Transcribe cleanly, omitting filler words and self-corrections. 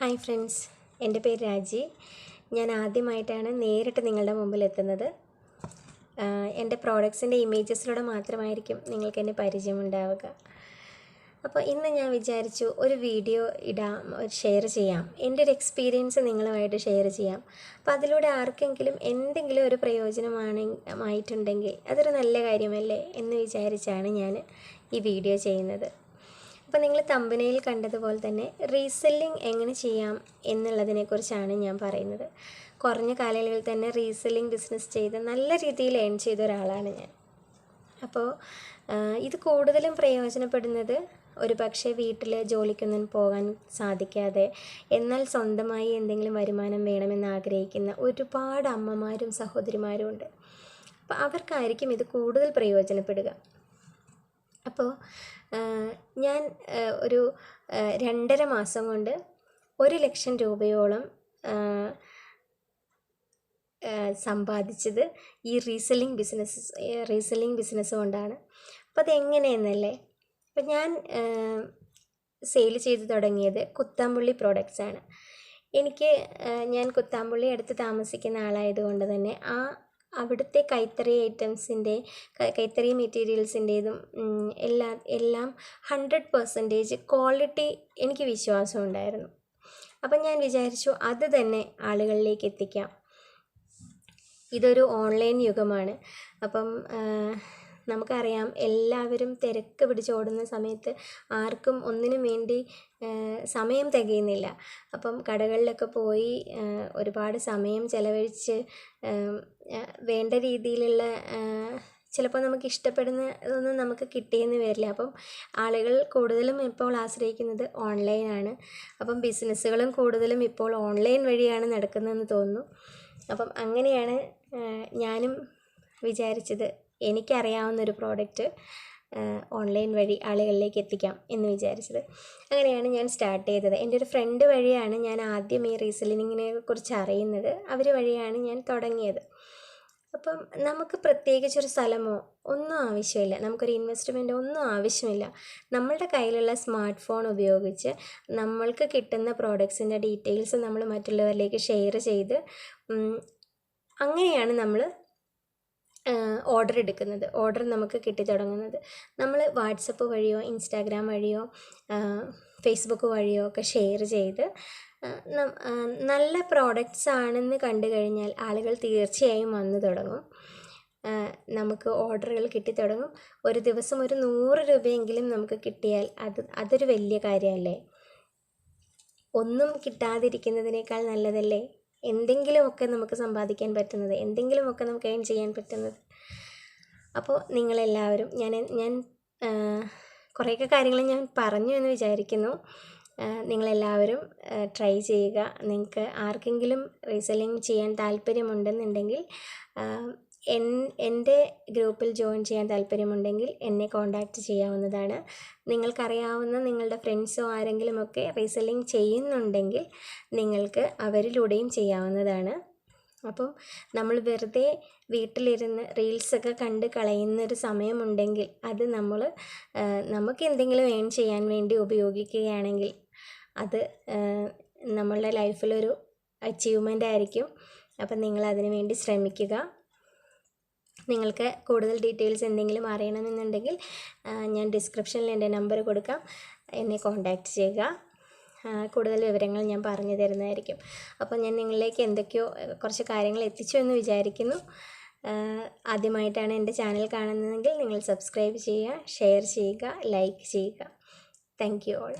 Hi friends, എൻ്റെ പേര് രാജി. ഞാൻ ആദ്യമായിട്ടാണ് നേരിട്ട് നിങ്ങളുടെ മുമ്പിൽ എത്തുന്നത്. എൻ്റെ പ്രോഡക്ട്സിൻ്റെ ഇമേജസിലൂടെ മാത്രമായിരിക്കും നിങ്ങൾക്ക് എന്നെ പരിചയമുണ്ടാവുക. അപ്പോൾ ഇന്ന് ഞാൻ വിചാരിച്ചു ഒരു വീഡിയോ ഇടാം, ഷെയർ ചെയ്യാം, എൻ്റെ ഒരു എക്സ്പീരിയൻസ് നിങ്ങളുമായിട്ട് ഷെയർ ചെയ്യാം. അപ്പോൾ അതിലൂടെ ആർക്കെങ്കിലും എന്തെങ്കിലും ഒരു പ്രയോജനമായിട്ടുണ്ടെങ്കിൽ അതൊരു നല്ല കാര്യമല്ലേ എന്ന് വിചാരിച്ചാണ് ഞാൻ ഈ വീഡിയോ ചെയ്യുന്നത്. അപ്പോൾ നിങ്ങൾ തമ്പനയിൽ കണ്ടതുപോലെ തന്നെ റീസെല്ലിംഗ് എങ്ങനെ ചെയ്യാം എന്നുള്ളതിനെക്കുറിച്ചാണ് ഞാൻ പറയുന്നത്. കുറഞ്ഞ കാലയളവിൽ തന്നെ റീസെല്ലിംഗ് ബിസിനസ് ചെയ്ത് നല്ല രീതിയിൽ ഏൺ ചെയ്ത ഒരാളാണ് ഞാൻ. അപ്പോൾ ഇത് കൂടുതലും പ്രയോജനപ്പെടുന്നത് ഒരു പക്ഷേ വീട്ടിൽ ജോലിക്കൊന്നും പോകാൻ സാധിക്കാതെ എന്നാൽ സ്വന്തമായി എന്തെങ്കിലും വരുമാനം വേണമെന്ന് ആഗ്രഹിക്കുന്ന ഒരുപാട് അമ്മമാരും സഹോദരിമാരും ഉണ്ട്. അപ്പോൾ അവർക്കായിരിക്കും ഇത് കൂടുതൽ പ്രയോജനപ്പെടുക. അപ്പോൾ ഞാൻ ഒരു 2.5 മാസം കൊണ്ട് 1 ലക്ഷം രൂപയോളം സമ്പാദിച്ചത് ഈ റീസെല്ലിംഗ് ബിസിനസ് കൊണ്ടാണ്. അപ്പോൾ അതെങ്ങനെയെന്നല്ലേ, അപ്പം ഞാൻ സെയിൽ ചെയ്ത് തുടങ്ങിയത് കുത്താമ്പുള്ളി പ്രോഡക്റ്റ്സാണ്. ഞാൻ കുത്താമ്പുള്ളി അടുത്ത് താമസിക്കുന്ന ആളായതുകൊണ്ട് തന്നെ അവിടുത്തെ കൈത്തറി കൈത്തറി മെറ്റീരിയൽസിൻ്റേതും എല്ലാം 100% ക്വാളിറ്റി എനിക്ക് വിശ്വാസമുണ്ടായിരുന്നു. അപ്പം ഞാൻ വിചാരിച്ചു അത് തന്നെ ആളുകളിലേക്ക് എത്തിക്കാം. ഇതൊരു ഓൺലൈൻ യുഗമാണ്. അപ്പം നമുക്കറിയാം, എല്ലാവരും തിരക്ക് പിടിച്ചോടുന്ന സമയത്ത് ആർക്കും ഒന്നിനും വേണ്ടി സമയം തികയുന്നില്ല. അപ്പം കടകളിലൊക്കെ പോയി ഒരുപാട് സമയം ചെലവഴിച്ച് വേണ്ട രീതിയിലുള്ള ചിലപ്പോൾ നമുക്ക് ഇഷ്ടപ്പെടുന്നതൊന്നും നമുക്ക് കിട്ടിയെന്ന് വരില്ല. അപ്പം ആളുകൾ കൂടുതലും ഇപ്പോൾ ആശ്രയിക്കുന്നത് ഓൺലൈനാണ്. അപ്പം ബിസിനസ്സുകളും കൂടുതലും ഇപ്പോൾ ഓൺലൈൻ വഴിയാണ് നടക്കുന്നതെന്ന് തോന്നുന്നു. അപ്പം അങ്ങനെയാണ് ഞാനും വിചാരിച്ചത്, എനിക്കറിയാവുന്നൊരു പ്രോഡക്റ്റ് ഓൺലൈൻ വഴി ആളുകളിലേക്ക് എത്തിക്കാം എന്ന് വിചാരിച്ചത്. അങ്ങനെയാണ് ഞാൻ സ്റ്റാർട്ട് ചെയ്തത്. എൻ്റെ ഒരു ഫ്രണ്ട് വഴിയാണ് ഞാൻ ആദ്യം ഈ റീസെല്ലിങ്ങിനെ കുറിച്ച് അറിയുന്നത്. അവർ വഴിയാണ് ഞാൻ തുടങ്ങിയത്. അപ്പം നമുക്ക് പ്രത്യേകിച്ചൊരു സ്ഥലമോ ഒന്നും ആവശ്യമില്ല, നമുക്കൊരു ഇൻവെസ്റ്റ്മെൻറ്റോ ഒന്നും ആവശ്യമില്ല. നമ്മളുടെ കയ്യിലുള്ള സ്മാർട്ട് ഫോൺ ഉപയോഗിച്ച് നമ്മൾക്ക് കിട്ടുന്ന പ്രോഡക്ട്സിൻ്റെ ഡീറ്റെയിൽസ് നമ്മൾ മറ്റുള്ളവരിലേക്ക് ഷെയർ ചെയ്ത് അങ്ങനെയാണ് നമ്മൾ ഓർഡർ നമുക്ക് കിട്ടിത്തുടങ്ങുന്നത്. നമ്മൾ വാട്സപ്പ് വഴിയോ ഇൻസ്റ്റാഗ്രാം വഴിയോ ഫേസ്ബുക്ക് വഴിയോ ഒക്കെ ഷെയർ ചെയ്ത് നല്ല പ്രോഡക്റ്റ്സ് ആണെന്ന് കണ്ടു കഴിഞ്ഞാൽ ആളുകൾ തീർച്ചയായും വന്നു തുടങ്ങും. നമുക്ക് ഓർഡറുകൾ കിട്ടിത്തുടങ്ങും. ഒരു ദിവസം ഒരു 100 രൂപയെങ്കിലും നമുക്ക് കിട്ടിയാൽ അതൊരു വലിയ കാര്യമല്ലേ. ഒന്നും കിട്ടാതിരിക്കുന്നതിനേക്കാൾ നല്ലതല്ലേ എന്തെങ്കിലുമൊക്കെ നമുക്ക് സമ്പാദിക്കാൻ പറ്റുന്നത്, എന്തെങ്കിലുമൊക്കെ നമുക്ക് ഏൺ ചെയ്യാൻ പറ്റുന്നത്. അപ്പോൾ നിങ്ങളെല്ലാവരും ഞാൻ കുറേയൊക്കെ കാര്യങ്ങൾ ഞാൻ പറഞ്ഞു എന്ന് വിചാരിക്കുന്നു. നിങ്ങളെല്ലാവരും ട്രൈ ചെയ്യുക. നിങ്ങൾക്ക് ആർക്കെങ്കിലും റീസെല്ലിംഗ് ചെയ്യാൻ താല്പര്യമുണ്ടെന്നുണ്ടെങ്കിൽ എൻ്റെ ഗ്രൂപ്പിൽ ജോയിൻ ചെയ്യാൻ താല്പര്യമുണ്ടെങ്കിൽ എന്നെ കോൺടാക്റ്റ് ചെയ്യാവുന്നതാണ്. നിങ്ങൾക്കറിയാവുന്ന നിങ്ങളുടെ ഫ്രണ്ട്സോ ആരെങ്കിലുമൊക്കെ റീസെല്ലിംഗ് ചെയ്യുന്നുണ്ടെങ്കിൽ നിങ്ങൾക്ക് അവരിലൂടെയും ചെയ്യാവുന്നതാണ്. അപ്പം നമ്മൾ വെറുതെ വീട്ടിലിരുന്ന് റീൽസൊക്കെ കണ്ട് കളയുന്നൊരു സമയമുണ്ടെങ്കിൽ അത് നമുക്ക് എന്തെങ്കിലും ഏൺ ചെയ്യാൻ വേണ്ടി ഉപയോഗിക്കുകയാണെങ്കിൽ അത് നമ്മളുടെ ലൈഫിലൊരു അച്ചീവ്മെൻ്റ് ആയിരിക്കും. അപ്പം നിങ്ങൾ അതിനു വേണ്ടി ശ്രമിക്കുക. നിങ്ങൾക്ക് കൂടുതൽ ഡീറ്റെയിൽസ് എന്തെങ്കിലും അറിയണമെന്നുണ്ടെങ്കിൽ ഞാൻ ഡിസ്ക്രിപ്ഷനിൽ എൻ്റെ നമ്പർ കൊടുക്കാം, എന്നെ കോൺടാക്റ്റ് ചെയ്യുക. കൂടുതൽ വിവരങ്ങൾ ഞാൻ പറഞ്ഞു തരുന്നതായിരിക്കും. അപ്പോൾ ഞാൻ നിങ്ങളിലേക്ക് എന്തൊക്കെയോ കുറച്ച് കാര്യങ്ങൾ എത്തിച്ചു എന്ന് വിചാരിക്കുന്നു. ആദ്യമായിട്ടാണ് എൻ്റെ ചാനൽ കാണുന്നതെങ്കിൽ നിങ്ങൾ സബ്സ്ക്രൈബ് ചെയ്യുക, ഷെയർ ചെയ്യുക, ലൈക്ക് ചെയ്യുക. Thank you all.